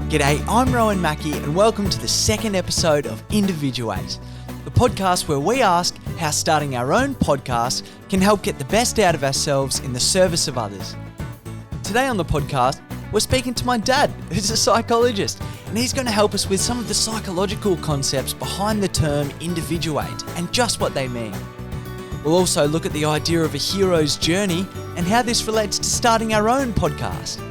G'day, I'm Rowan Mackey and welcome to the second episode of Individuate, the podcast where we ask how starting our own podcast can help get the best out of ourselves in the service of others. Today on the podcast, we're speaking to my dad, who's a psychologist, and he's going to help us with some of the psychological concepts behind the term individuate and just what they mean. We'll also look at the idea of a hero's journey and how this relates to starting our own podcast.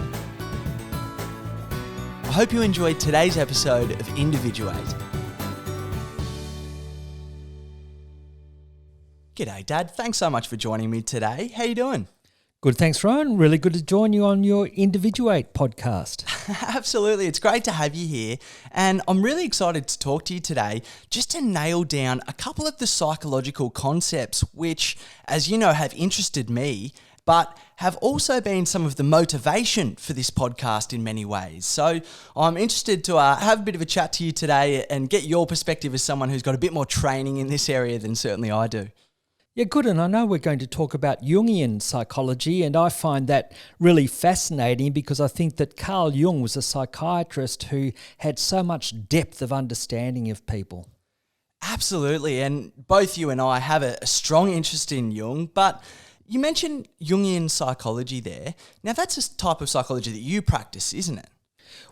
I hope you enjoyed today's episode of Individuate. G'day, Dad. Thanks so much for joining me today. How you doing? Good, thanks, Rowan. Really good to join you on your Individuate podcast. Absolutely. It's great to have you here. And I'm really excited to talk to you today just to nail down a couple of the psychological concepts which, as you know, have interested me, but have also been some of the motivation for this podcast in many ways. So I'm interested to have a bit of a chat to you today and get your perspective as someone who's got a bit more training in this area than certainly I do. Yeah, good. And I know we're going to talk about Jungian psychology, and I find that really fascinating because I think that Carl Jung was a psychiatrist who had so much depth of understanding of people. Absolutely. And both you and I have a strong interest in Jung, but you mentioned Jungian psychology there. Now, that's a type of psychology that you practice, isn't it?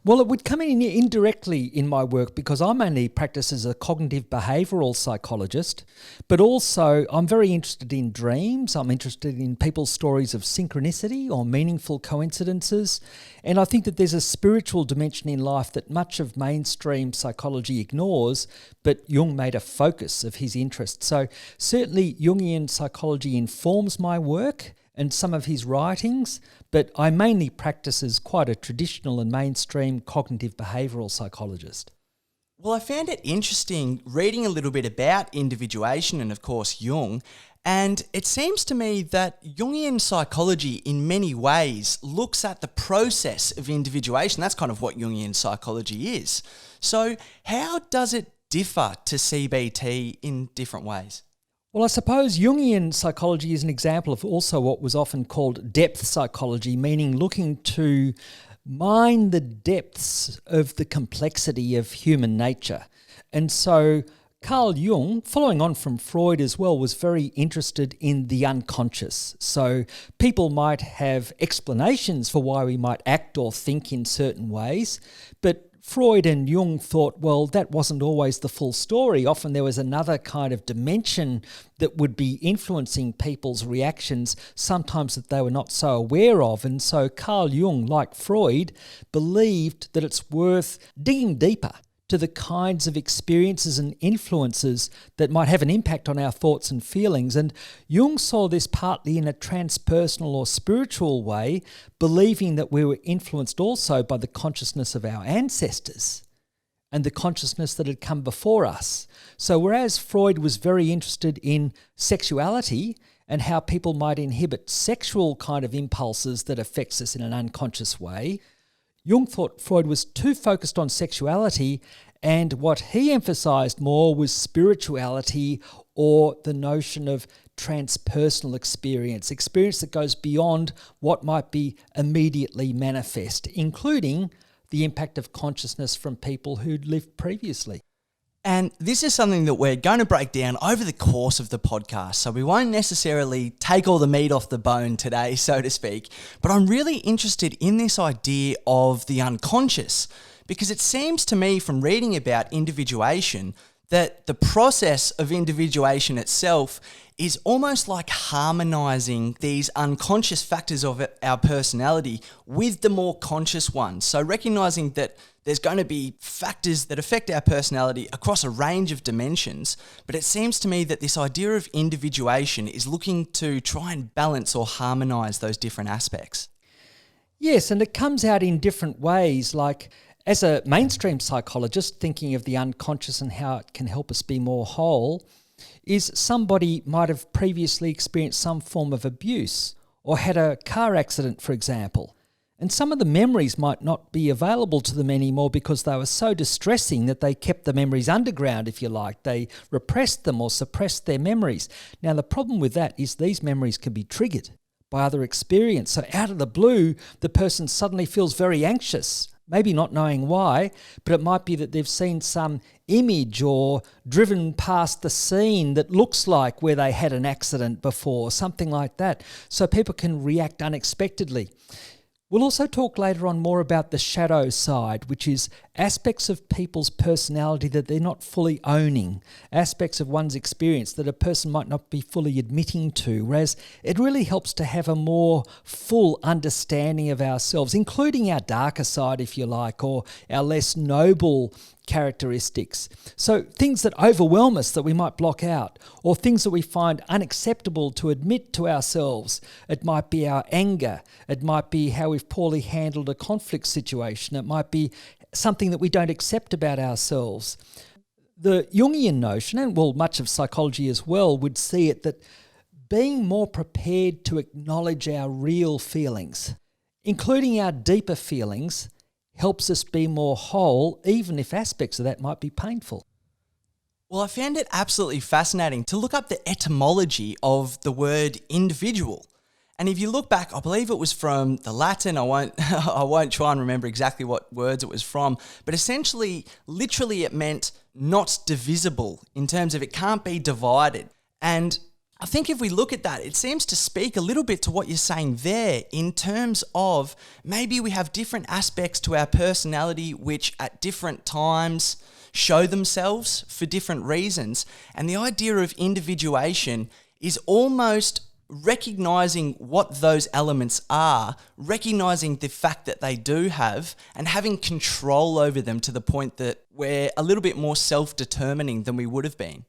Well, it would come in indirectly in my work because I mainly practice as a cognitive behavioural psychologist, but also I'm very interested in dreams. I'm interested in people's stories of synchronicity or meaningful coincidences. And I think that there's a spiritual dimension in life that much of mainstream psychology ignores, but Jung made a focus of his interest. So certainly Jungian psychology informs my work and some of his writings, but I mainly practice as quite a traditional and mainstream cognitive behavioural psychologist. Well, I found it interesting reading a little bit about individuation and, of course, Jung, and it seems to me that Jungian psychology in many ways looks at the process of individuation. That's kind of what Jungian psychology is. So how does it differ to CBT in different ways? Well, I suppose Jungian psychology is an example of also what was often called depth psychology, meaning looking to mine the depths of the complexity of human nature. And so Carl Jung, following on from Freud as well, was very interested in the unconscious. So people might have explanations for why we might act or think in certain ways, but Freud and Jung thought, well, that wasn't always the full story. Often there was another kind of dimension that would be influencing people's reactions, sometimes that they were not so aware of. And so Carl Jung, like Freud, believed that it's worth digging deeper to the kinds of experiences and influences that might have an impact on our thoughts and feelings. And Jung saw this partly in a transpersonal or spiritual way, believing that we were influenced also by the consciousness of our ancestors and the consciousness that had come before us. So whereas Freud was very interested in sexuality and how people might inhibit sexual kind of impulses that affects us in an unconscious way, Jung thought Freud was too focused on sexuality, and what he emphasised more was spirituality or the notion of transpersonal experience that goes beyond what might be immediately manifest, including the impact of consciousness from people who'd lived previously. And this is something that we're going to break down over the course of the podcast. So we won't necessarily take all the meat off the bone today, so to speak. But I'm really interested in this idea of the unconscious, because it seems to me from reading about individuation that the process of individuation itself is almost like harmonizing these unconscious factors of our personality with the more conscious ones. So recognizing that there's going to be factors that affect our personality across a range of dimensions, but it seems to me that this idea of individuation is looking to try and balance or harmonize those different aspects. Yes, and it comes out in different ways, like as a mainstream psychologist, thinking of the unconscious and how it can help us be more whole, is somebody might have previously experienced some form of abuse or had a car accident, for example. And some of the memories might not be available to them anymore because they were so distressing that they kept the memories underground, if you like. They repressed them or suppressed their memories. Now, the problem with that is these memories can be triggered by other experience. So out of the blue, the person suddenly feels very anxious maybe not knowing why, but it might be that they've seen some image or driven past the scene that looks like where they had an accident before, something like that. So people can react unexpectedly. We'll also talk later on more about the shadow side, which is aspects of people's personality that they're not fully owning, aspects of one's experience that a person might not be fully admitting to, whereas it really helps to have a more full understanding of ourselves, including our darker side, if you like, or our less noble characteristics. So things that overwhelm us that we might block out, or things that we find unacceptable to admit to ourselves. It might be our anger. It might be how we've poorly handled a conflict situation. It might be something that we don't accept about ourselves. The Jungian notion, and well, much of psychology as well, would see it that being more prepared to acknowledge our real feelings, including our deeper feelings, helps us be more whole, even if aspects of that might be painful. Well, I found it absolutely fascinating to look up the etymology of the word individual. And if you look back, I believe it was from the Latin. I won't try and remember exactly what words it was from, but essentially, literally it meant not divisible in terms of it can't be divided. And I think if we look at that, it seems to speak a little bit to what you're saying there in terms of maybe we have different aspects to our personality which at different times show themselves for different reasons. And the idea of individuation is almost recognizing what those elements are, recognizing the fact that they do have, and having control over them to the point that we're a little bit more self-determining than we would have been.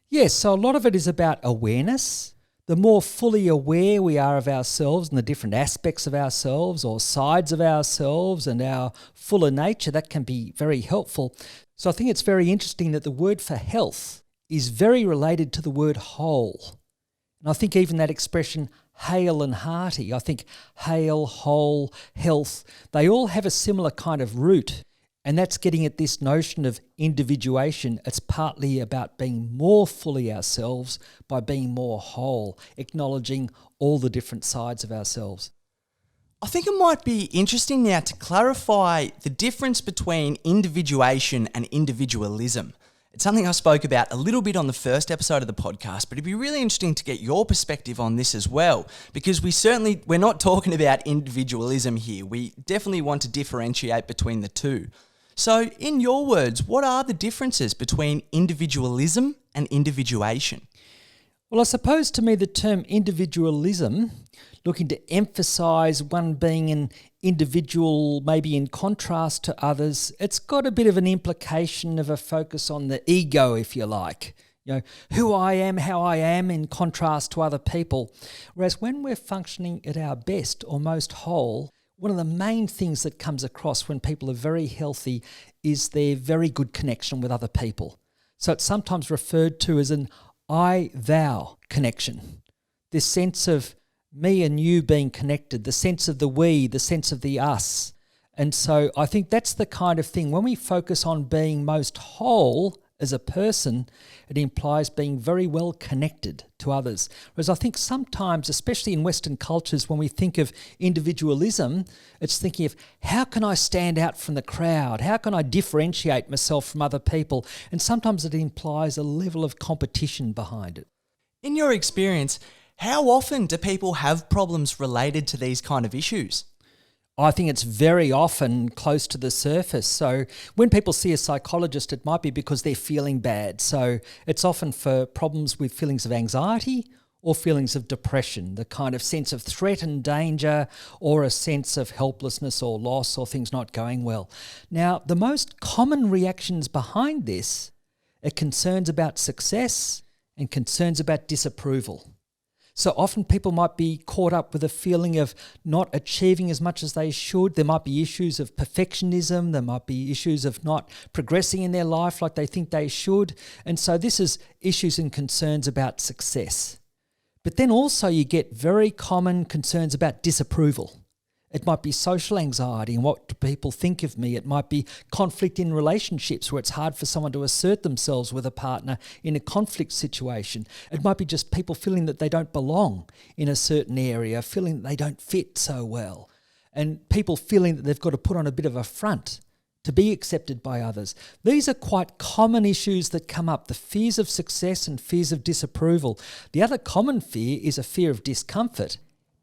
Yes, so a lot of it is about awareness. The more fully aware we are of ourselves and the different aspects of ourselves or sides of ourselves and our fuller nature, that can be very helpful. So I think it's very interesting that the word for health is very related to the word whole. And I think even that expression, hale and hearty, I think hale, whole, health, they all have a similar kind of root. And that's getting at this notion of individuation. It's partly about being more fully ourselves by being more whole, acknowledging all the different sides of ourselves. I think it might be interesting now to clarify the difference between individuation and individualism. It's something I spoke about a little bit on the first episode of the podcast, but it'd be really interesting to get your perspective on this as well, because we're not talking about individualism here. We definitely want to differentiate between the two. So in your words, what are the differences between individualism and individuation? Well, I suppose to me the term individualism, looking to emphasise one being an individual, maybe in contrast to others, it's got a bit of an implication of a focus on the ego, if you like. You know, who I am, how I am in contrast to other people. Whereas when we're functioning at our best or most whole, one of the main things that comes across when people are very healthy is their very good connection with other people. So it's sometimes referred to as an I-thou connection. This sense of me and you being connected, the sense of the we, the sense of the us. And so I think that's the kind of thing, when we focus on being most whole as a person, it implies being very well connected to others. Whereas I think sometimes, especially in Western cultures, when we think of individualism, it's thinking of how can I stand out from the crowd? How can I differentiate myself from other people? And sometimes it implies a level of competition behind it. In your experience, how often do people have problems related to these kind of issues? I think it's very often close to the surface. So when people see a psychologist, it might be because they're feeling bad. So it's often for problems with feelings of anxiety or feelings of depression, the kind of sense of threat and danger, or a sense of helplessness or loss or things not going well. Now, the most common reactions behind this are concerns about success and concerns about disapproval. So often people might be caught up with a feeling of not achieving as much as they should. There might be issues of perfectionism. There might be issues of not progressing in their life like they think they should. And so this is issues and concerns about success. But then also you get very common concerns about disapproval. It might be social anxiety and what do people think of me. It might be conflict in relationships where it's hard for someone to assert themselves with a partner in a conflict situation. It might be just people feeling that they don't belong in a certain area, feeling that they don't fit so well. and people feeling that they've got to put on a bit of a front to be accepted by others. These are quite common issues that come up, the fears of success and fears of disapproval. The other common fear is a fear of discomfort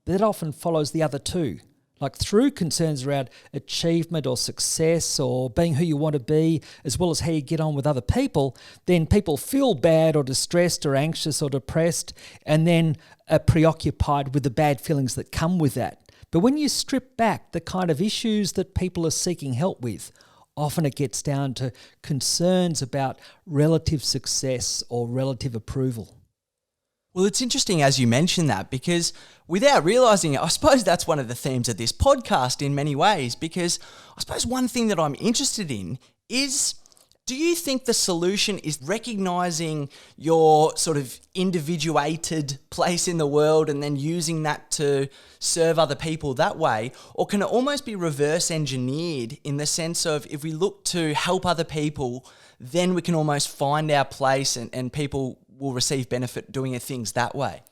that often follows the other two. Like through concerns around achievement or success or being who you want to be, as well as how you get on with other people, then people feel bad or distressed or anxious or depressed, and then are preoccupied with the bad feelings that come with that. But when you strip back the kind of issues that people are seeking help with, often it gets down to concerns about relative success or relative approval. Well, it's interesting as you mention that, because without realizing it, I suppose that's one of the themes of this podcast in many ways, because I suppose one thing that I'm interested in is, do you think the solution is recognizing your sort of individuated place in the world and then using that to serve other people that way? Or can it almost be reverse engineered in the sense of, if we look to help other people, then we can almost find our place and people will receive benefit doing things that way?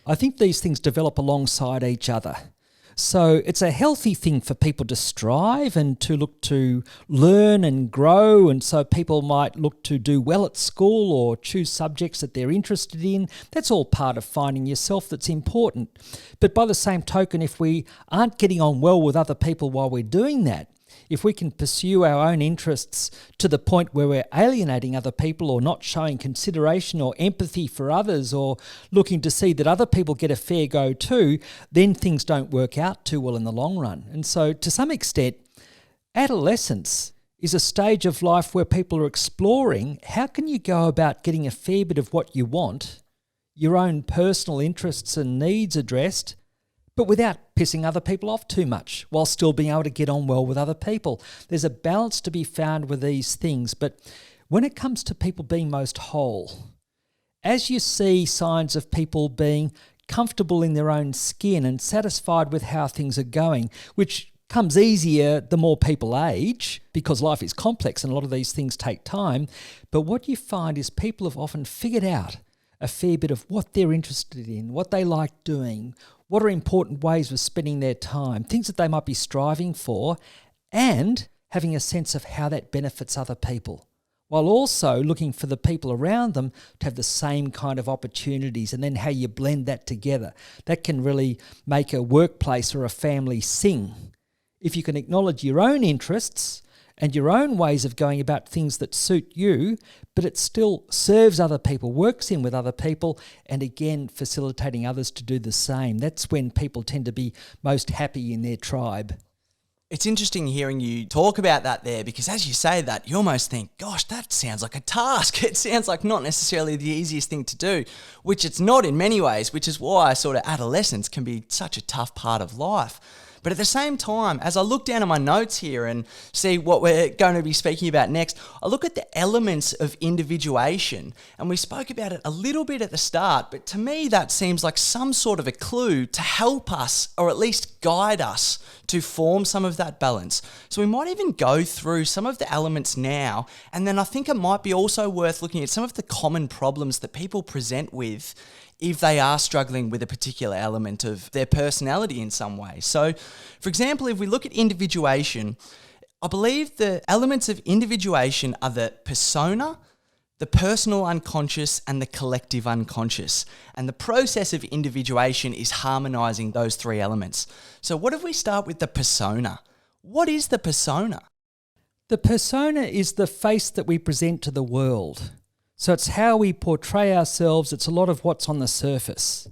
I think these things develop alongside each other. So it's a healthy thing for people to strive and to look to learn and grow. And so people might look to do well at school or choose subjects that they're interested in. That's all part of finding yourself that's important. But by the same token, if we aren't getting on well with other people while we're doing that, if we can pursue our own interests to the point where we're alienating other people or not showing consideration or empathy for others or looking to see that other people get a fair go too, then things don't work out too well in the long run. And so to some extent, adolescence is a stage of life where people are exploring how can you go about getting a fair bit of what you want, your own personal interests and needs addressed, but without pissing other people off too much, while still being able to get on well with other people. There's a balance to be found with these things, but when it comes to people being most whole, as you see signs of people being comfortable in their own skin and satisfied with how things are going, which comes easier the more people age, because life is complex and a lot of these things take time, but what you find is people have often figured out a fair bit of what they're interested in, what they like doing, what are important ways of spending their time, things that they might be striving for, and having a sense of how that benefits other people, while also looking for the people around them to have the same kind of opportunities, and then how you blend that together. That can really make a workplace or a family sing. If you can acknowledge your own interests and your own ways of going about things that suit you, but it still serves other people, works in with other people, and again, facilitating others to do the same. That's when people tend to be most happy in their tribe. It's interesting hearing you talk about that there, because as you say that, you almost think, gosh, that sounds like a task. It sounds like not necessarily the easiest thing to do, which it's not in many ways, which is why sort of adolescence can be such a tough part of life. But at the same time, as I look down at my notes here and see what we're going to be speaking about next, I look at the elements of individuation, and we spoke about it a little bit at the start, but to me that seems like some sort of a clue to help us, or at least guide us, to form some of that balance. So we might even go through some of the elements now, and then I think it might be also worth looking at some of the common problems that people present with if they are struggling with a particular element of their personality in some way. So, for example, if we look at individuation, I believe the elements of individuation are the persona, the personal unconscious, and the collective unconscious. And the process of individuation is harmonizing those three elements. So what if we start with the persona? What is the persona? The persona is the face that we present to the world. So it's how we portray ourselves. It's a lot of what's on the surface.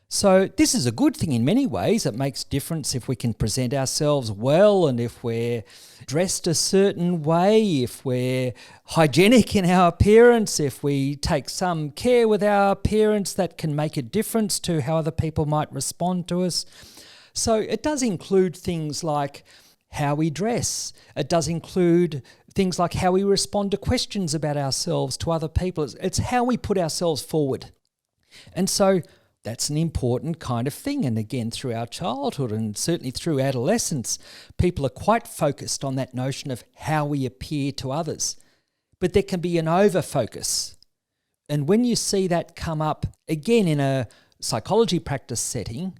So this is a good thing in many ways. It makes difference if we can present ourselves well, and if we're dressed a certain way, if we're hygienic in our appearance, if we take some care with our appearance, that can make a difference to how other people might respond to us. So it does include things like how we dress. It does include things like how we respond to questions about ourselves to other people. It's how we put ourselves forward. And so that's an important kind of thing. And again, through our childhood and certainly through adolescence, people are quite focused on that notion of how we appear to others. But there can be an over-focus. And when you see that come up, again, in a psychology practice setting,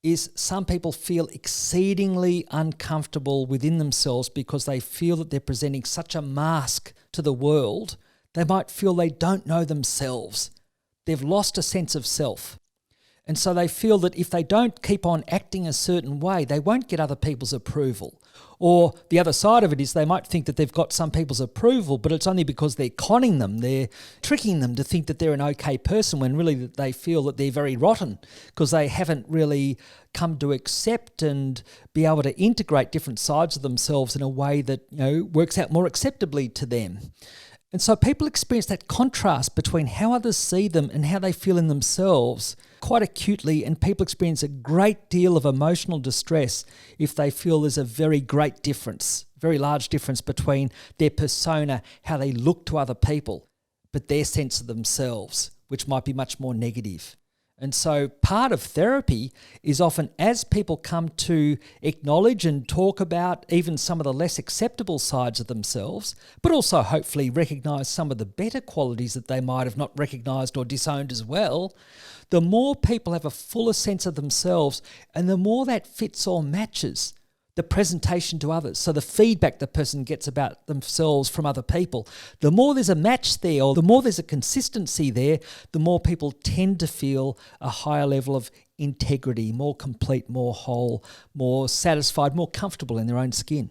is some people feel exceedingly uncomfortable within themselves because they feel that they're presenting such a mask to the world. They might feel they don't know themselves. They've lost a sense of self. And so they feel that if they don't keep on acting a certain way, they won't get other people's approval. Or the other side of it is they might think that they've got some people's approval, but it's only because they're conning them, they're tricking them to think that they're an okay person when really they feel that they're very rotten because they haven't really come to accept and be able to integrate different sides of themselves in a way that, works out more acceptably to them. And so people experience that contrast between how others see them and how they feel in themselves quite acutely, and people experience a great deal of emotional distress if they feel there's a very great difference, very large difference between their persona, how they look to other people, but their sense of themselves, which might be much more negative. And so part of therapy is often as people come to acknowledge and talk about even some of the less acceptable sides of themselves, but also hopefully recognise some of the better qualities that they might have not recognised or disowned as well, the more people have a fuller sense of themselves and the more that fits or matches the presentation to others. So the feedback the person gets about themselves from other people, the more there's a match there or the more there's a consistency there, the more people tend to feel a higher level of integrity, more complete, more whole, more satisfied, more comfortable in their own skin.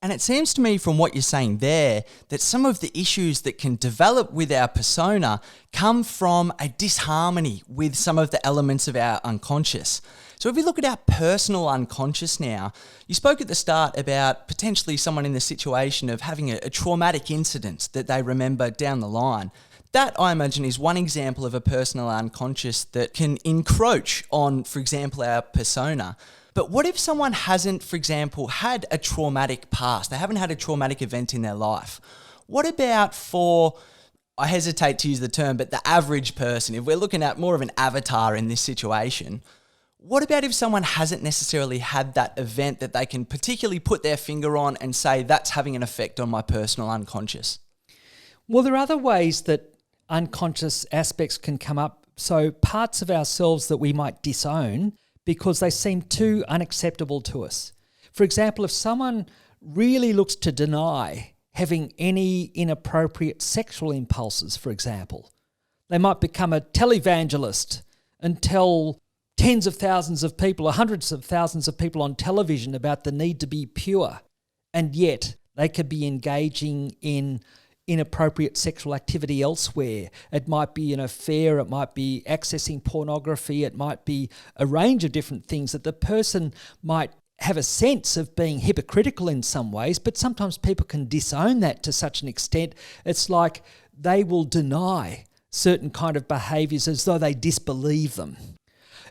And it seems to me from what you're saying there that some of the issues that can develop with our persona come from a disharmony with some of the elements of our unconscious. So if we look at our personal unconscious now, you spoke at the start about potentially someone in the situation of having a traumatic incident that they remember down the line. That, I imagine, is one example of a personal unconscious that can encroach on, for example, our persona. But what if someone hasn't, for example, had a traumatic past? They haven't had a traumatic event in their life. What about for, I hesitate to use the term, but the average person, if we're looking at more of an avatar in this situation, what about if someone hasn't necessarily had that event that they can particularly put their finger on and say, that's having an effect on my personal unconscious? Well, there are other ways that unconscious aspects can come up. So parts of ourselves that we might disown because they seem too unacceptable to us. For example, if someone really looks to deny having any inappropriate sexual impulses, for example, they might become a televangelist and tell tens of thousands of people or hundreds of thousands of people on television about the need to be pure, and yet they could be engaging in inappropriate sexual activity elsewhere. It might be an affair, it might be accessing pornography, it might be a range of different things that the person might have a sense of being hypocritical in some ways, but sometimes people can disown that to such an extent. It's like they will deny certain kind of behaviours as though they disbelieve them.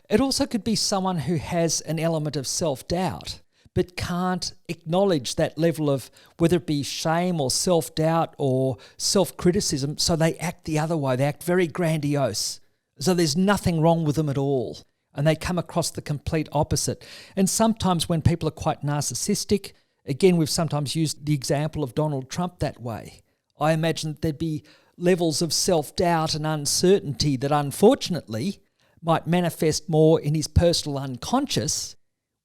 It also could be someone who has an element of self-doubt but can't acknowledge that level of whether it be shame or self-doubt or self-criticism, so they act the other way. They act very grandiose, so there's nothing wrong with them at all, and they come across the complete opposite. And sometimes when people are quite narcissistic, again, we've sometimes used the example of Donald Trump that way. I imagine that there'd be levels of self-doubt and uncertainty that unfortunately might manifest more in his personal unconscious,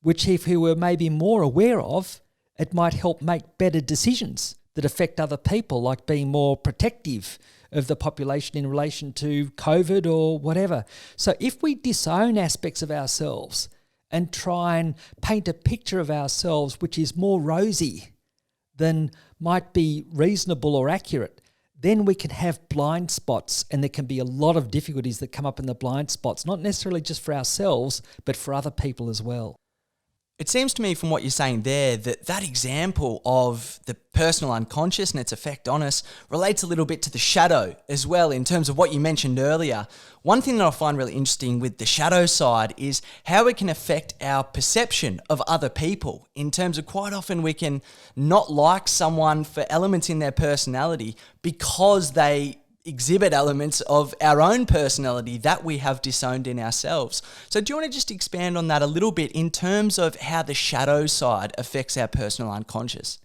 which if he were maybe more aware of, it might help make better decisions that affect other people, like being more protective of the population in relation to COVID or whatever. So if we disown aspects of ourselves and try and paint a picture of ourselves which is more rosy than might be reasonable or accurate, then we can have blind spots, and there can be a lot of difficulties that come up in the blind spots, not necessarily just for ourselves, but for other people as well. It seems to me from what you're saying there that example of the personal unconscious and its effect on us relates a little bit to the shadow as well in terms of what you mentioned earlier. One thing that I find really interesting with the shadow side is how it can affect our perception of other people in terms of quite often we can not like someone for elements in their personality because they exhibit elements of our own personality that we have disowned in ourselves. So do you want to just expand on that a little bit in terms of how the shadow side affects our personal unconscious?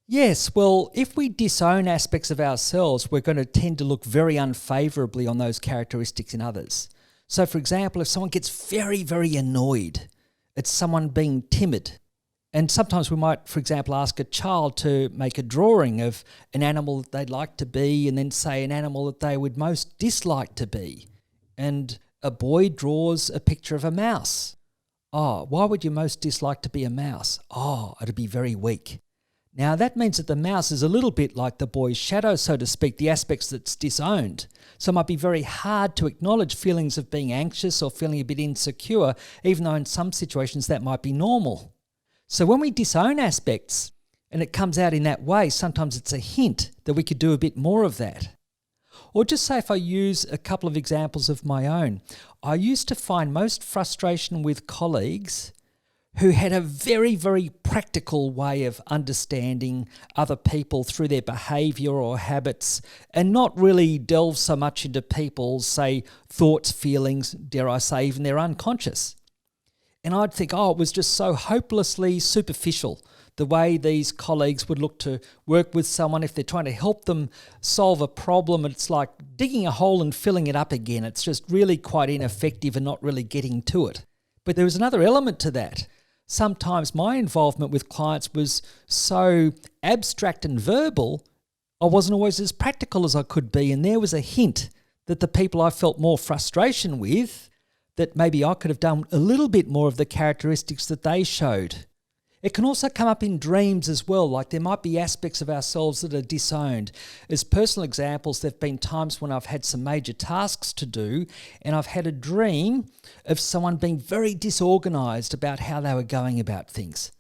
Yes, well, if we disown aspects of ourselves, we're going to tend to look very unfavourably on those characteristics in others. So, for example, if someone gets very, very annoyed at someone being timid, and sometimes we might, for example, ask a child to make a drawing of an animal that they'd like to be and then say an animal that they would most dislike to be. And a boy draws a picture of a mouse. Oh, why would you most dislike to be a mouse? Oh, it'd be very weak. Now, that means that the mouse is a little bit like the boy's shadow, so to speak, the aspects that's disowned. So it might be very hard to acknowledge feelings of being anxious or feeling a bit insecure, even though in some situations that might be normal. So when we disown aspects and it comes out in that way, sometimes it's a hint that we could do a bit more of that. Or just say if I use a couple of examples of my own, I used to find most frustration with colleagues who had a very, very practical way of understanding other people through their behaviour or habits and not really delve so much into people's, say, thoughts, feelings, dare I say, even their unconscious. And I'd think, it was just so hopelessly superficial, the way these colleagues would look to work with someone if they're trying to help them solve a problem. It's like digging a hole and filling it up again. It's just really quite ineffective and not really getting to it. But there was another element to that. Sometimes my involvement with clients was so abstract and verbal, I wasn't always as practical as I could be. And there was a hint that the people I felt more frustration with, that maybe I could have done a little bit more of the characteristics that they showed. It can also come up in dreams as well, like there might be aspects of ourselves that are disowned. As personal examples, there have been times when I've had some major tasks to do and I've had a dream of someone being very disorganised about how they were going about things.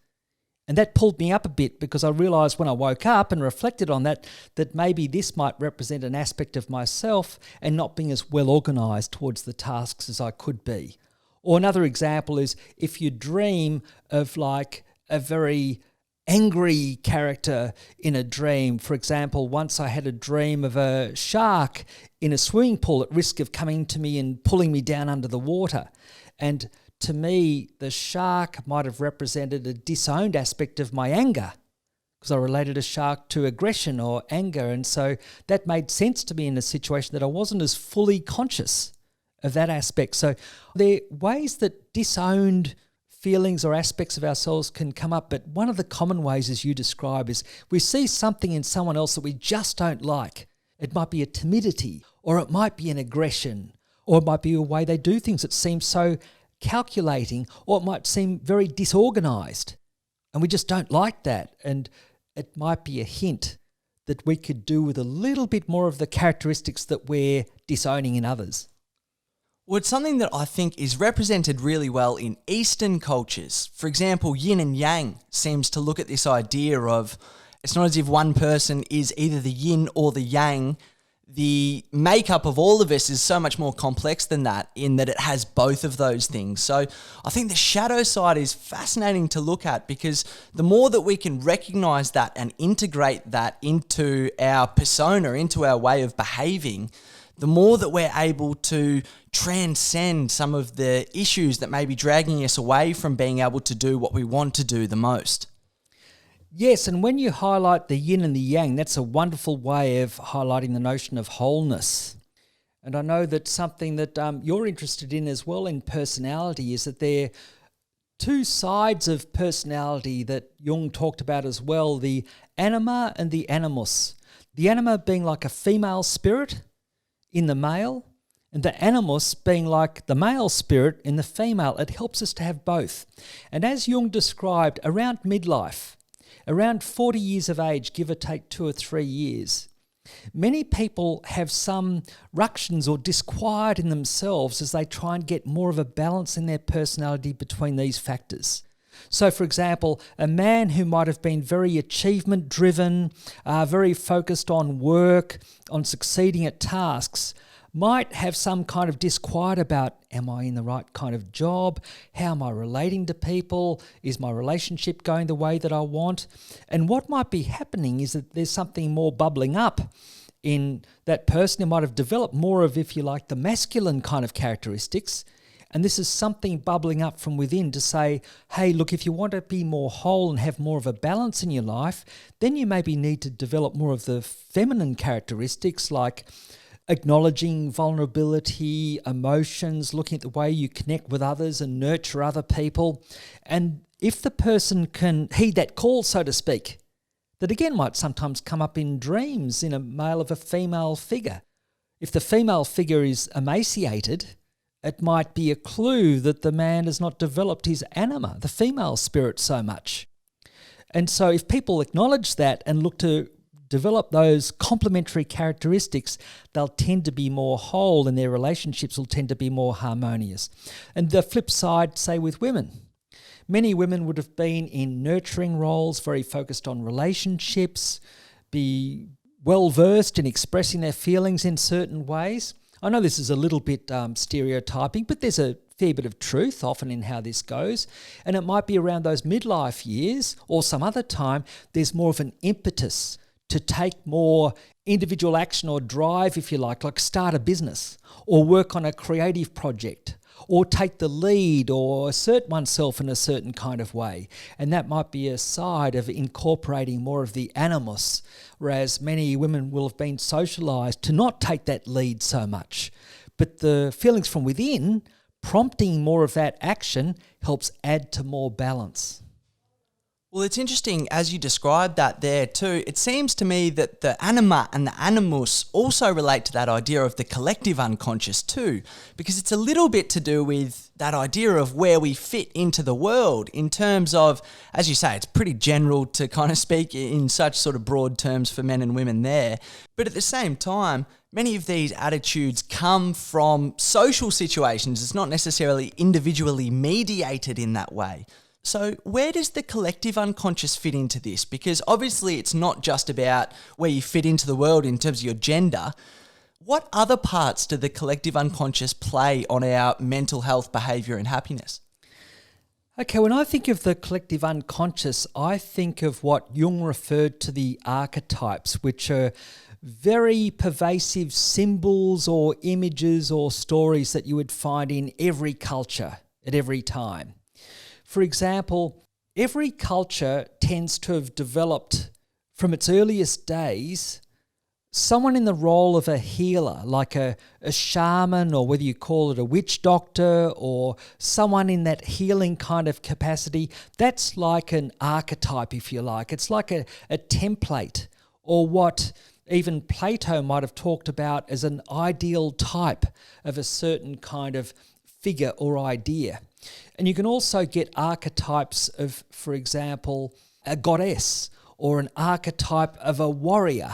And that pulled me up a bit because I realised when I woke up and reflected on that, that maybe this might represent an aspect of myself and not being as well organised towards the tasks as I could be. Or another example is if you dream of like a very angry character in a dream. For example, once I had a dream of a shark in a swimming pool at risk of coming to me and pulling me down under the water. And to me, the shark might have represented a disowned aspect of my anger because I related a shark to aggression or anger. And so that made sense to me in a situation that I wasn't as fully conscious of that aspect. So there are ways that disowned feelings or aspects of ourselves can come up, but one of the common ways, as you describe, is we see something in someone else that we just don't like. It might be a timidity, or it might be an aggression, or it might be a way they do things that seem so calculating, or it might seem very disorganised, and we just don't like that. And it might be a hint that we could do with a little bit more of the characteristics that we're disowning in others. Well, it's something that I think is represented really well in Eastern cultures. For example, yin and yang seems to look at this idea of it's not as if one person is either the yin or the yang. The makeup of all of us is so much more complex than that in that it has both of those things. So I think the shadow side is fascinating to look at because the more that we can recognize that and integrate that into our persona, into our way of behaving, the more that we're able to transcend some of the issues that may be dragging us away from being able to do what we want to do the most. Yes, and when you highlight the yin and the yang, that's a wonderful way of highlighting the notion of wholeness. And I know that something that you're interested in as well in personality is that there are two sides of personality that Jung talked about as well, the anima and the animus. The anima being like a female spirit in the male, and the animus being like the male spirit in the female. It helps us to have both. And as Jung described, around midlife, around 40 years of age, give or take 2 or 3 years, many people have some ructions or disquiet in themselves as they try and get more of a balance in their personality between these factors. So, for example, a man who might have been very achievement-driven, very focused on work, on succeeding at tasks, might have some kind of disquiet about, am I in the right kind of job? How am I relating to people? Is my relationship going the way that I want? And what might be happening is that there's something more bubbling up in that person who might have developed more of, if you like, the masculine kind of characteristics. And this is something bubbling up from within to say, hey, look, if you want to be more whole and have more of a balance in your life, then you maybe need to develop more of the feminine characteristics like acknowledging vulnerability, emotions, looking at the way you connect with others and nurture other people. And if the person can heed that call, so to speak, that again might sometimes come up in dreams in a male of a female figure. If the female figure is emaciated, it might be a clue that the man has not developed his anima, the female spirit, so much. And so if people acknowledge that and look to develop those complementary characteristics, they'll tend to be more whole and their relationships will tend to be more harmonious. And the flip side, say with women. Many women would have been in nurturing roles, very focused on relationships, be well versed in expressing their feelings in certain ways. I know this is a little bit stereotyping, but there's a fair bit of truth often in how this goes. And it might be around those midlife years or some other time, there's more of an impetus to take more individual action or drive, if you like start a business or work on a creative project or take the lead or assert oneself in a certain kind of way. And that might be a side of incorporating more of the animus, whereas many women will have been socialised to not take that lead so much. But the feelings from within, prompting more of that action, helps add to more balance. Well, it's interesting as you described that there too. It seems to me that the anima and the animus also relate to that idea of the collective unconscious too, because it's a little bit to do with that idea of where we fit into the world in terms of, as you say, it's pretty general to kind of speak in such sort of broad terms for men and women there. But at the same time, many of these attitudes come from social situations. It's not necessarily individually mediated in that way. So where does the collective unconscious fit into this? Because obviously it's not just about where you fit into the world in terms of your gender. What other parts do the collective unconscious play on our mental health, behaviour and happiness? Okay, when I think of the collective unconscious, I think of what Jung referred to the archetypes, which are very pervasive symbols or images or stories that you would find in every culture at every time. For example, every culture tends to have developed from its earliest days someone in the role of a healer, like a shaman, or whether you call it a witch doctor, or someone in that healing kind of capacity. That's like an archetype, if you like. It's like a template, or what even Plato might have talked about as an ideal type of a certain kind of figure or idea. And you can also get archetypes of, for example, a goddess or an archetype of a warrior.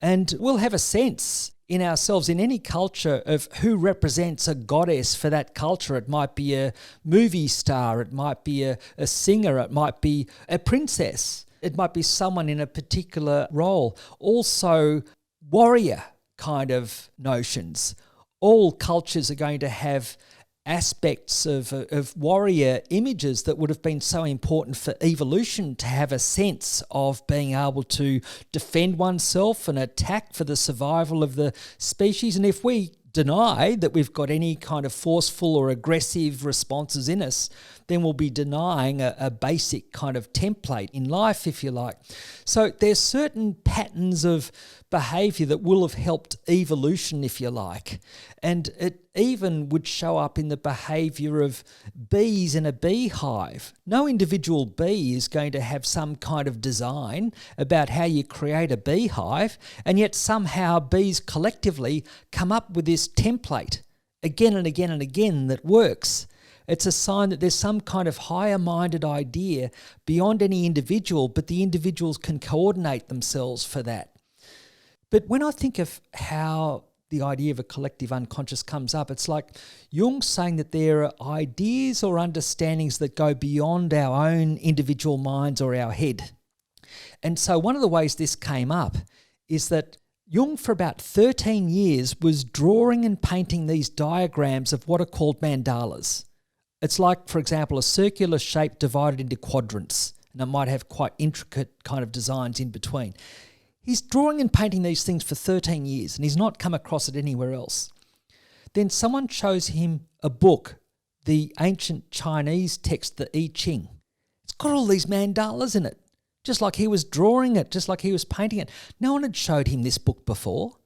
And we'll have a sense in ourselves in any culture of who represents a goddess for that culture. It might be a movie star, it might be a singer, it might be a princess, it might be someone in a particular role. Also, warrior kind of notions. All cultures are going to have aspects of warrior images that would have been so important for evolution, to have a sense of being able to defend oneself and attack for the survival of the species. And if we deny that we've got any kind of forceful or aggressive responses in us, then we'll be denying a basic kind of template in life, if you like. So there's certain patterns of behaviour that will have helped evolution, if you like. And it even would show up in the behaviour of bees in a beehive. No individual bee is going to have some kind of design about how you create a beehive, and yet somehow bees collectively come up with this template again and again and again that works. It's a sign that there's some kind of higher-minded idea beyond any individual, but the individuals can coordinate themselves for that. But when I think of how the idea of a collective unconscious comes up, it's like Jung saying that there are ideas or understandings that go beyond our own individual minds or our head. And so one of the ways this came up is that Jung, for about 13 years, was drawing and painting these diagrams of what are called mandalas. It's like, for example, a circular shape divided into quadrants, and it might have quite intricate kind of designs in between. He's drawing and painting these things for 13 years, and he's not come across it anywhere else. Then someone shows him a book, the ancient Chinese text, the I Ching. It's got all these mandalas in it, just like he was drawing it, just like he was painting it. No one had showed him this book before.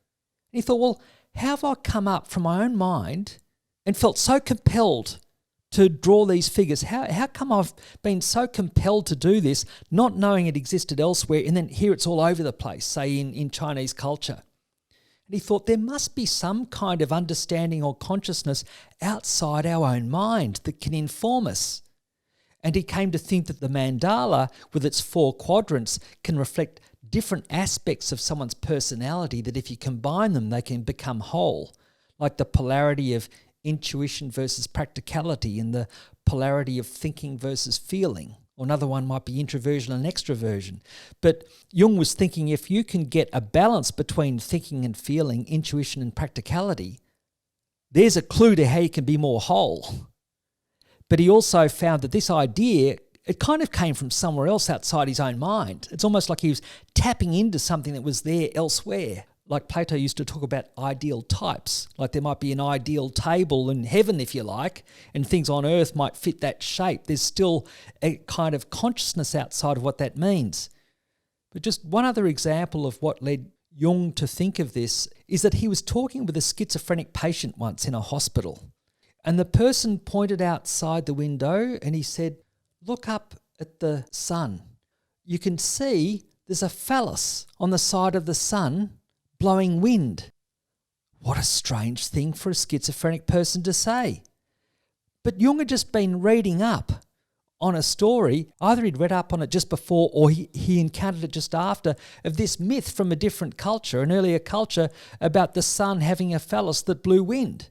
And he thought, well, how have I come up from my own mind and felt so compelled to draw these figures? How come I've been so compelled to do this, not knowing it existed elsewhere, and then here it's all over the place, say in Chinese culture? And he thought there must be some kind of understanding or consciousness outside our own mind that can inform us. And he came to think that the mandala, with its 4 quadrants, can reflect different aspects of someone's personality that if you combine them, they can become whole, like the polarity of intuition versus practicality and the polarity of thinking versus feeling. Or another one might be introversion and extroversion. But Jung was thinking if you can get a balance between thinking and feeling, intuition and practicality, there's a clue to how you can be more whole. But he also found that this idea, it kind of came from somewhere else outside his own mind. It's almost like he was tapping into something that was there elsewhere. Like Plato used to talk about ideal types, like there might be an ideal table in heaven, if you like, and things on earth might fit that shape. There's still a kind of consciousness outside of what that means. But just one other example of what led Jung to think of this is that he was talking with a schizophrenic patient once in a hospital, and the person pointed outside the window and he said, "Look up at the sun. You can see there's a phallus on the side of the sun blowing wind." What a strange thing for a schizophrenic person to say. But Jung had just been reading up on a story, either he'd read up on it just before or he encountered it just after, of this myth from a different culture, an earlier culture, about the sun having a phallus that blew wind.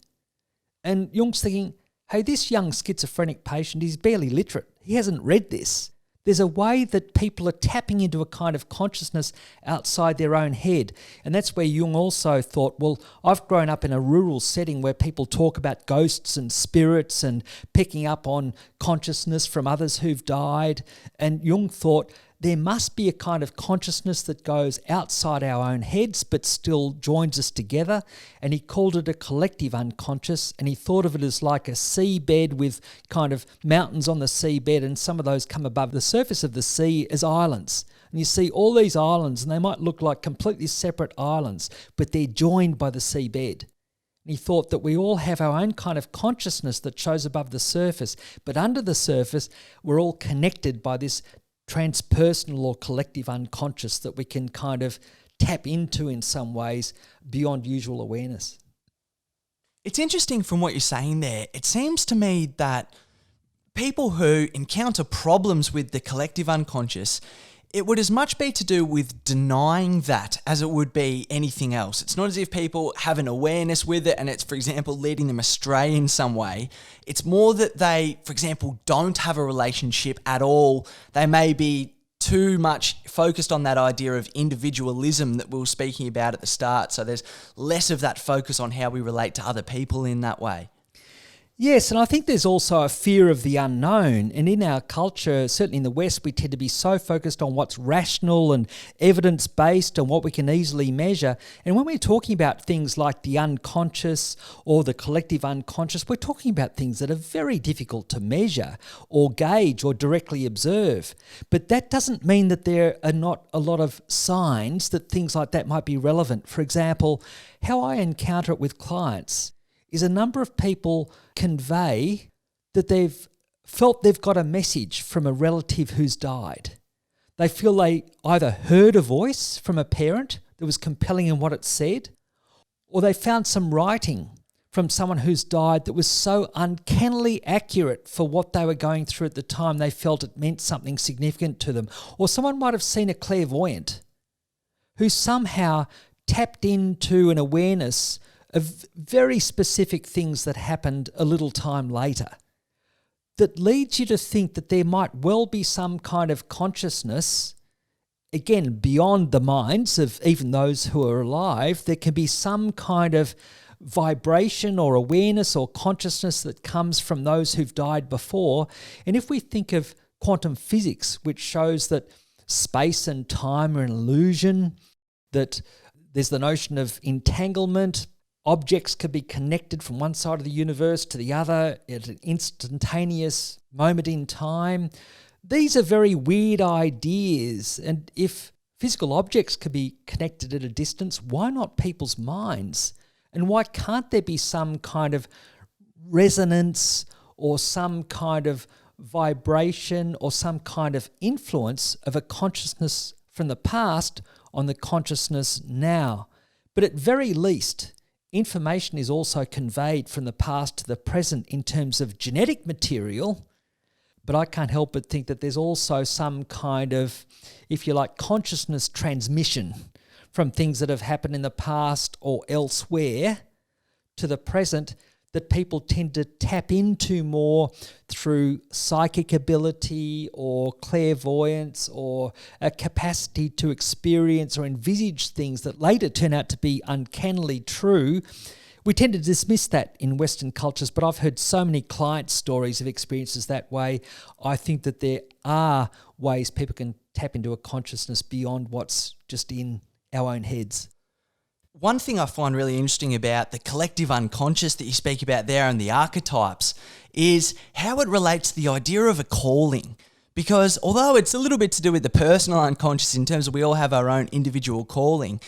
And Jung's thinking, hey, this young schizophrenic patient, he's barely literate. He hasn't read this. There's a way that people are tapping into a kind of consciousness outside their own head. And that's where Jung also thought, well, I've grown up in a rural setting where people talk about ghosts and spirits and picking up on consciousness from others who've died. And Jung thought there must be a kind of consciousness that goes outside our own heads but still joins us together. And he called it a collective unconscious, and he thought of it as like a seabed with kind of mountains on the seabed, and some of those come above the surface of the sea as islands. And you see all these islands, and they might look like completely separate islands, but they're joined by the seabed. And he thought that we all have our own kind of consciousness that shows above the surface, but under the surface, we're all connected by this transpersonal or collective unconscious that we can kind of tap into in some ways beyond usual awareness. It's interesting from what you're saying there. It seems to me that people who encounter problems with the collective unconscious, it would as much be to do with denying that as it would be anything else. It's not as if people have an awareness with it and it's, for example, leading them astray in some way. It's more that they, for example, don't have a relationship at all. They may be too much focused on that idea of individualism that we were speaking about at the start. So there's less of that focus on how we relate to other people in that way. Yes, and I think there's also a fear of the unknown. And in our culture, certainly in the West, we tend to be so focused on what's rational and evidence-based and what we can easily measure. And when we're talking about things like the unconscious or the collective unconscious, we're talking about things that are very difficult to measure or gauge or directly observe. But that doesn't mean that there are not a lot of signs that things like that might be relevant. For example, how I encounter it with clients is a number of people convey that they've felt they've got a message from a relative who's died. They feel they either heard a voice from a parent that was compelling in what it said, or they found some writing from someone who's died that was so uncannily accurate for what they were going through at the time they felt it meant something significant to them. Or someone might have seen a clairvoyant who somehow tapped into an awareness of very specific things that happened a little time later that leads you to think that there might well be some kind of consciousness, again, beyond the minds of even those who are alive. There can be some kind of vibration or awareness or consciousness that comes from those who've died before. And if we think of quantum physics, which shows that space and time are an illusion, that there's the notion of entanglement, objects can be connected from one side of the universe to the other at an instantaneous moment in time. These are very weird ideas. And if physical objects can be connected at a distance, why not people's minds? And why can't there be some kind of resonance or some kind of vibration or some kind of influence of a consciousness from the past on the consciousness now? But at very least, information is also conveyed from the past to the present in terms of genetic material. But I can't help but think that there's also some kind of, if you like, consciousness transmission from things that have happened in the past or elsewhere to the present that people tend to tap into more through psychic ability or clairvoyance or a capacity to experience or envisage things that later turn out to be uncannily true. We tend to dismiss that in Western cultures, but I've heard so many client stories of experiences that way. I think that there are ways people can tap into a consciousness beyond what's just in our own heads. One thing I find really interesting about the collective unconscious that you speak about there and the archetypes is how it relates to the idea of a calling. Because although it's a little bit to do with the personal unconscious in terms of we all have our own individual calling,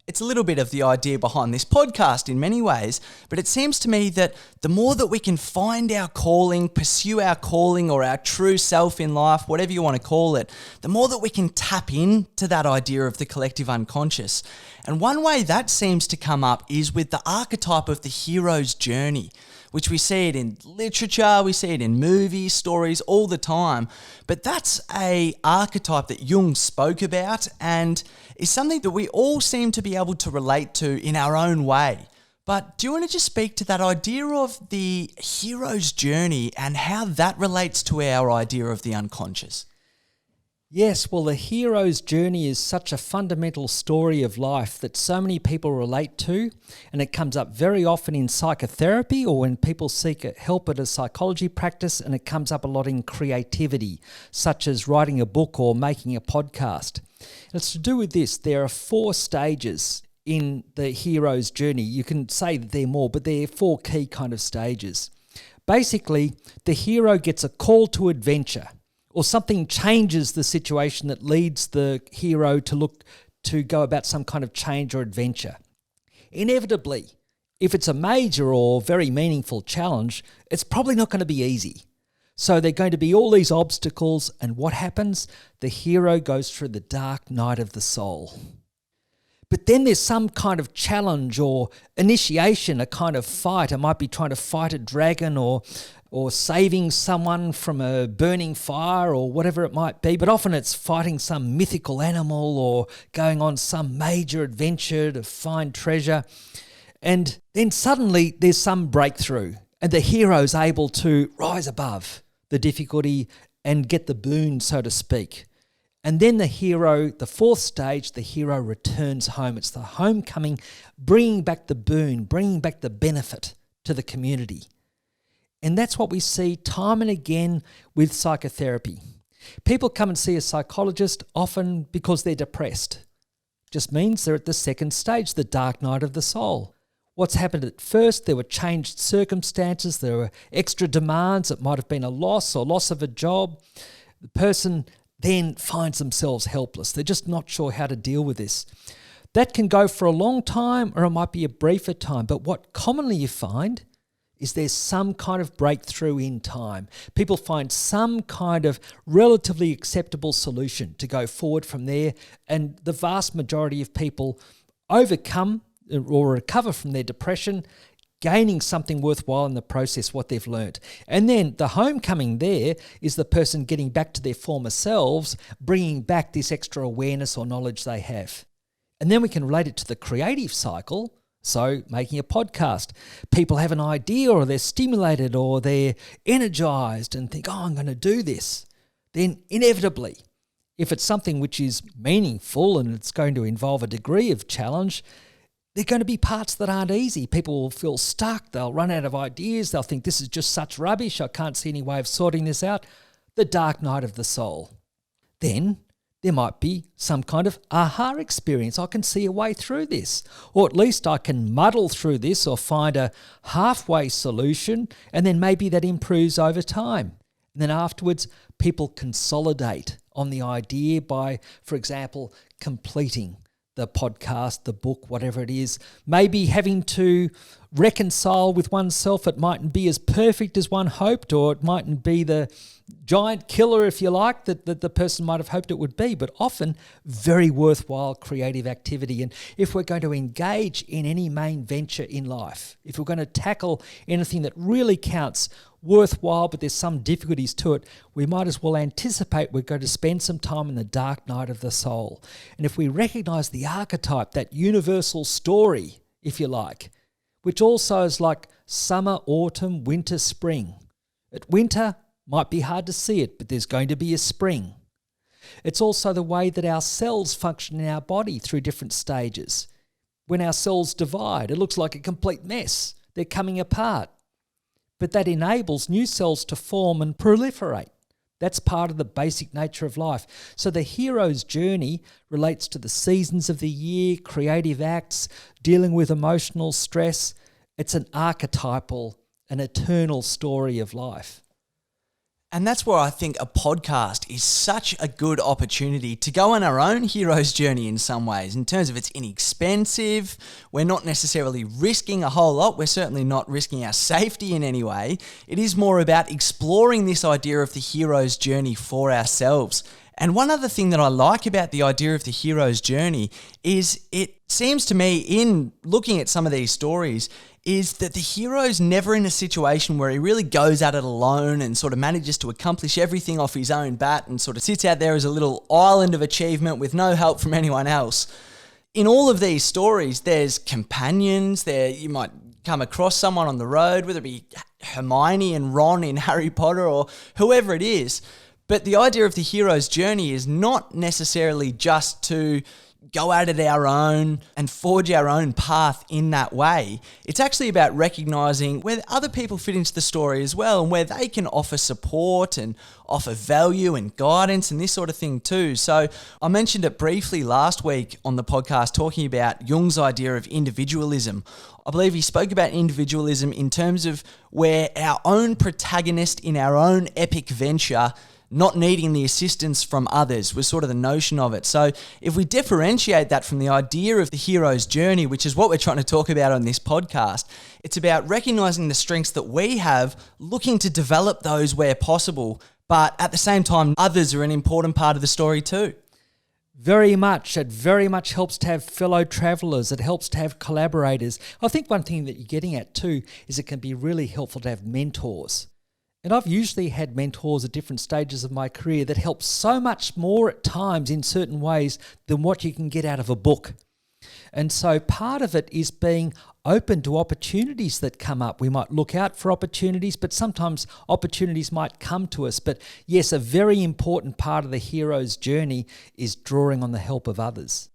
it's a little bit of the idea behind this podcast in many ways, but it seems to me that the more that we can find our calling, pursue our calling or our true self in life, whatever you want to call it, the more that we can tap into that idea of the collective unconscious. And one way that seems to come up is with the archetype of the hero's journey, which we see it in literature, we see it in movies, stories all the time. But that's a archetype that Jung spoke about and is something that we all seem to be able to relate to in our own way. But do you want to just speak to that idea of the hero's journey and how that relates to our idea of the unconscious? Yes, well, the hero's journey is such a fundamental story of life that so many people relate to, and it comes up very often in psychotherapy or when people seek help at a psychology practice, and it comes up a lot in creativity, such as writing a book or making a podcast. And it's to do with this. There are 4 stages in the hero's journey. You can say that there are more, but there are 4 key kind of stages. Basically, the hero gets a call to adventure, or something changes the situation that leads the hero to go about some kind of change or adventure. Inevitably, if it's a major or very meaningful challenge, it's probably not going to be easy. So there are going to be all these obstacles, and what happens? The hero goes through the dark night of the soul. But then there's some kind of challenge or initiation, a kind of fight. It might be trying to fight a dragon or saving someone from a burning fire or whatever it might be. But often it's fighting some mythical animal or going on some major adventure to find treasure. And then suddenly there's some breakthrough and the hero's able to rise above the difficulty and get the boon, so to speak. And then the hero, the 4th stage, the hero returns home. It's the homecoming, bringing back the boon, bringing back the benefit to the community. And that's what we see time and again with psychotherapy. People come and see a psychologist often because they're depressed. Just means they're at the 2nd stage, the dark night of the soul. What's happened at first? There were changed circumstances, there were extra demands, it might have been a loss or loss of a job. The person then finds themselves helpless. They're just not sure how to deal with this. That can go for a long time or it might be a briefer time. But what commonly you find is there's some kind of breakthrough in time. People find some kind of relatively acceptable solution to go forward from there, and the vast majority of people overcome or recover from their depression, gaining something worthwhile in the process, what they've learnt. And then the homecoming there is the person getting back to their former selves, bringing back this extra awareness or knowledge they have. And then we can relate it to the creative cycle. So making a podcast, people have an idea or they're stimulated or they're energized and think, I'm going to do this. Then inevitably, if it's something which is meaningful and it's going to involve a degree of challenge, there are going to be parts that aren't easy. People will feel stuck. They'll run out of ideas. They'll think this is just such rubbish. I can't see any way of sorting this out. The dark night of the soul. Then there might be some kind of aha experience. I can see a way through this, or at least I can muddle through this or find a halfway solution, and then maybe that improves over time. And then afterwards, people consolidate on the idea by, for example, completing the podcast, the book, whatever it is, maybe having to reconcile with oneself. It mightn't be as perfect as one hoped, or it mightn't be the giant killer, if you like, that the person might have hoped it would be, but often very worthwhile creative activity. And if we're going to engage in any main venture in life, if we're going to tackle anything that really counts, worthwhile, but there's some difficulties to it, we might as well anticipate we're going to spend some time in the dark night of the soul. And if we recognise the archetype, that universal story, if you like, which also is like summer, autumn, winter, spring. At winter, might be hard to see it, but there's going to be a spring. It's also the way that our cells function in our body through different stages. When our cells divide, it looks like a complete mess. They're coming apart. But that enables new cells to form and proliferate. That's part of the basic nature of life. So the hero's journey relates to the seasons of the year, creative acts, dealing with emotional stress. It's an archetypal, an eternal story of life. And that's where I think a podcast is such a good opportunity to go on our own hero's journey in some ways, in terms of it's inexpensive. We're not necessarily risking a whole lot. We're certainly not risking our safety in any way. It is more about exploring this idea of the hero's journey for ourselves. And one other thing that I like about the idea of the hero's journey is it seems to me, in looking at some of these stories, is that the hero's never in a situation where he really goes at it alone and sort of manages to accomplish everything off his own bat and sort of sits out there as a little island of achievement with no help from anyone else. In all of these stories, there's companions. There, you might come across someone on the road, whether it be Hermione and Ron in Harry Potter or whoever it is. But the idea of the hero's journey is not necessarily just to go at it our own and forge our own path in that way. It's actually about recognizing where other people fit into the story as well, and where they can offer support and offer value and guidance and this sort of thing too. So I mentioned it briefly last week on the podcast, talking about Jung's idea of individualism. I believe he spoke about individualism in terms of where our own protagonist in our own epic venture, not needing the assistance from others, was sort of the notion of it. So if we differentiate that from the idea of the hero's journey, which is what we're trying to talk about on this podcast, it's about recognizing the strengths that we have, looking to develop those where possible, but at the same time, others are an important part of the story too. Very much. It very much helps to have fellow travellers. It helps to have collaborators. I think one thing that you're getting at too is it can be really helpful to have mentors. And I've usually had mentors at different stages of my career that help so much more at times in certain ways than what you can get out of a book. And so part of it is being open to opportunities that come up. We might look out for opportunities, but sometimes opportunities might come to us. But yes, a very important part of the hero's journey is drawing on the help of others.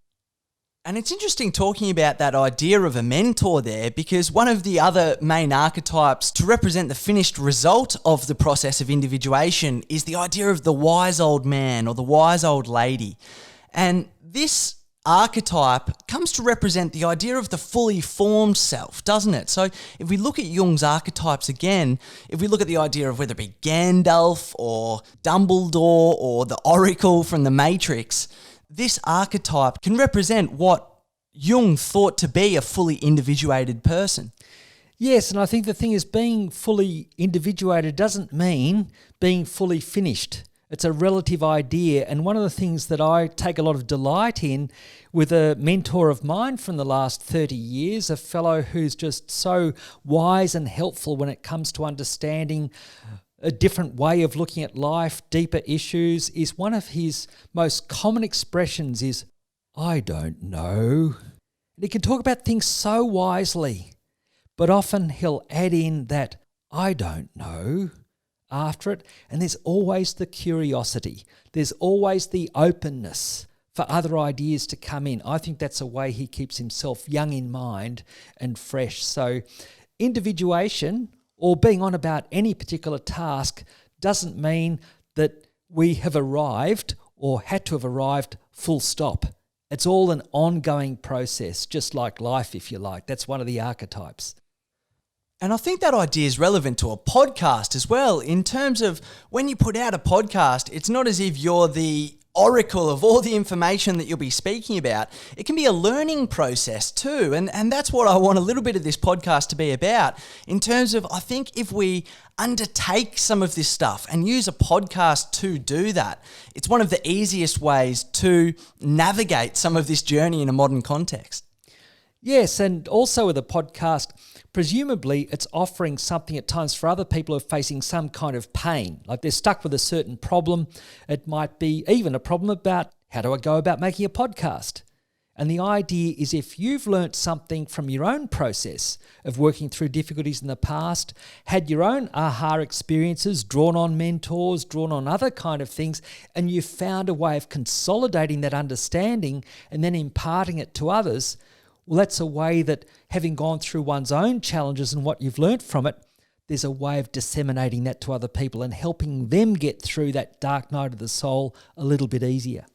And it's interesting talking about that idea of a mentor there, because one of the other main archetypes to represent the finished result of the process of individuation is the idea of the wise old man or the wise old lady. And this archetype comes to represent the idea of the fully formed self, doesn't it? So if we look at Jung's archetypes again, if we look at the idea of whether it be Gandalf or Dumbledore or the Oracle from the Matrix, this archetype can represent what Jung thought to be a fully individuated person. Yes, and I think the thing is, being fully individuated doesn't mean being fully finished. It's a relative idea, and one of the things that I take a lot of delight in with a mentor of mine from the last 30 years, a fellow who's just so wise and helpful when it comes to understanding a different way of looking at life, deeper issues, is one of his most common expressions is, "I don't know." And he can talk about things so wisely, but often he'll add in that "I don't know" after it, and there's always the curiosity. There's always the openness for other ideas to come in. I think that's a way he keeps himself young in mind and fresh. So individuation, or being on about any particular task, doesn't mean that we have arrived or had to have arrived full stop. It's all an ongoing process, just like life, if you like. That's one of the archetypes. And I think that idea is relevant to a podcast as well, in terms of when you put out a podcast, it's not as if you're the oracle of all the information that you'll be speaking about, it can be a learning process too. And that's what I want a little bit of this podcast to be about, in terms of, I think if we undertake some of this stuff and use a podcast to do that, it's one of the easiest ways to navigate some of this journey in a modern context. Yes, and also with a podcast, presumably it's offering something at times for other people who are facing some kind of pain, like they're stuck with a certain problem. It might be even a problem about how do I go about making a podcast? And the idea is, if you've learnt something from your own process of working through difficulties in the past, had your own aha experiences, drawn on mentors, drawn on other kind of things, and you've found a way of consolidating that understanding and then imparting it to others, well, that's a way that, having gone through one's own challenges and what you've learnt from it, there's a way of disseminating that to other people and helping them get through that dark night of the soul a little bit easier.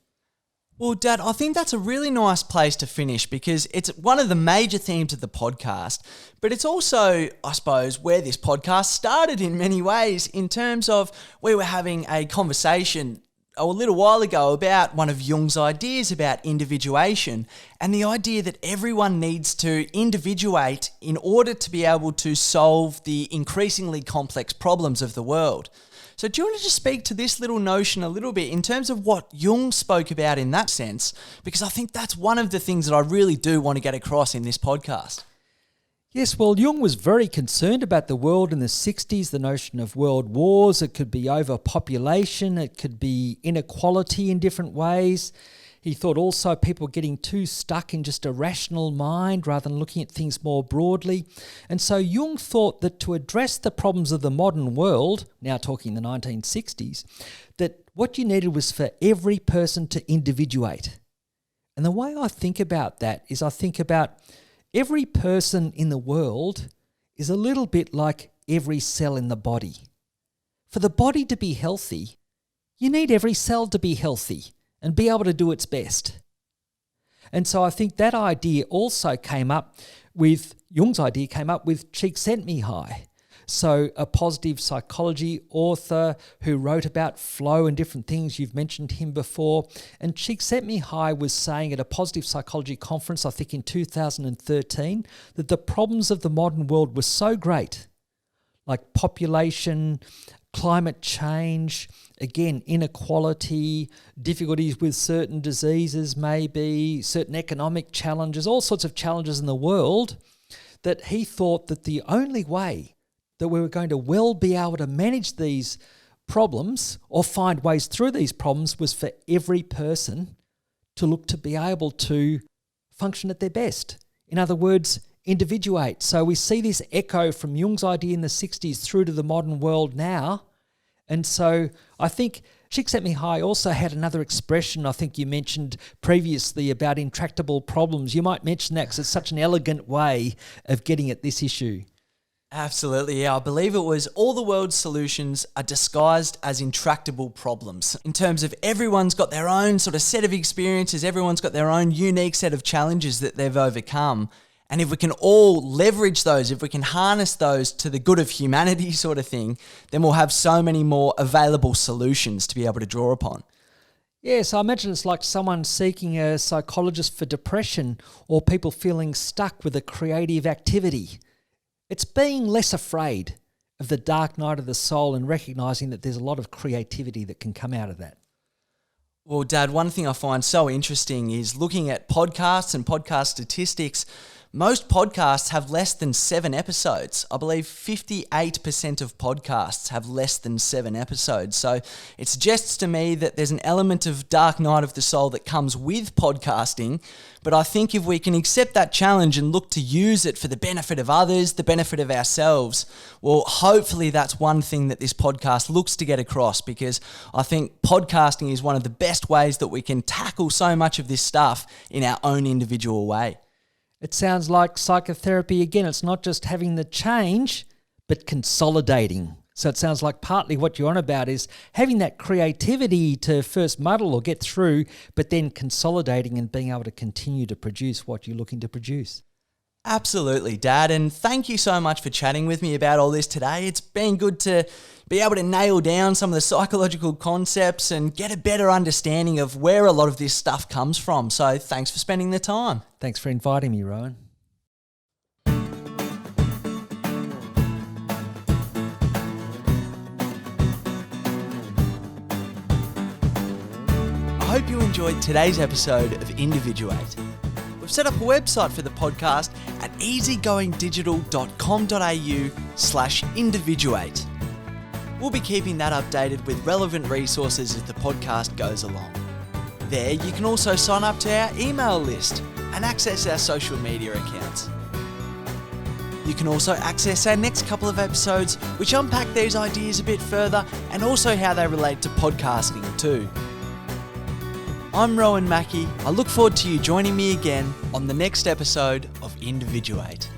Well, Dad, I think that's a really nice place to finish, because it's one of the major themes of the podcast, but it's also, I suppose, where this podcast started in many ways, in terms of we were having a conversation a little while ago about one of Jung's ideas about individuation, and the idea that everyone needs to individuate in order to be able to solve the increasingly complex problems of the world. So do you want to just speak to this little notion a little bit in terms of what Jung spoke about in that sense? Because I think that's one of the things that I really do want to get across in this podcast. Yes, well, Jung was very concerned about the world in the 60s, the notion of world wars. It could be overpopulation, it could be inequality in different ways. He thought also people getting too stuck in just a rational mind rather than looking at things more broadly. And so Jung thought that to address the problems of the modern world, now talking the 1960s, that what you needed was for every person to individuate. And the way I think about that is, I think about every person in the world is a little bit like every cell in the body. For the body to be healthy, you need every cell to be healthy and be able to do its best. And so I think that idea also came up with, Jung's idea came up with Csikszentmihalyi. So a positive psychology author who wrote about flow and different things. You've mentioned him before. And Csikszentmihalyi was saying at a positive psychology conference, I think in 2013, that the problems of the modern world were so great, like population, climate change, again, inequality, difficulties with certain diseases maybe, certain economic challenges, all sorts of challenges in the world, that he thought that the only way that we were going to well be able to manage these problems or find ways through these problems was for every person to look to be able to function at their best. In other words, individuate. So we see this echo from Jung's idea in the 60s through to the modern world now. And so I think Csikszentmihalyi also had another expression I think you mentioned previously about intractable problems. You might mention that because it's such an elegant way of getting at this issue. Absolutely, yeah. I believe it was all the world's solutions are disguised as intractable problems. In terms of everyone's got their own sort of set of experiences, everyone's got their own unique set of challenges that they've overcome. And if we can all leverage those, if we can harness those to the good of humanity sort of thing, then we'll have so many more available solutions to be able to draw upon. Yes, I imagine it's like someone seeking a psychologist for depression or people feeling stuck with a creative activity. It's being less afraid of the dark night of the soul and recognising that there's a lot of creativity that can come out of that. Well, Dad, one thing I find so interesting is looking at podcasts and podcast statistics. Most podcasts have less than 7 episodes. I believe 58% of podcasts have less than 7 episodes. So it suggests to me that there's an element of dark night of the soul that comes with podcasting. But I think if we can accept that challenge and look to use it for the benefit of others, the benefit of ourselves, well, hopefully that's one thing that this podcast looks to get across, because I think podcasting is one of the best ways that we can tackle so much of this stuff in our own individual way. It sounds like psychotherapy again. It's not just having the change, but consolidating. So it sounds like partly what you're on about is having that creativity to first muddle or get through, but then consolidating and being able to continue to produce what you're looking to produce. Absolutely, Dad, and thank you so much for chatting with me about all this today. It's been good to be able to nail down some of the psychological concepts and get a better understanding of where a lot of this stuff comes from. So thanks for spending the time. Thanks for inviting me, Rowan. I hope you enjoyed today's episode of Individuate. We've set up a website for the podcast at easygoingdigital.com.au/individuate. We'll be keeping that updated with relevant resources as the podcast goes along. There you can also sign up to our email list and access our social media accounts. You can also access our next couple of episodes which unpack these ideas a bit further and also how they relate to podcasting too. I'm Rowan Mackey. I look forward to you joining me again on the next episode of Individuate.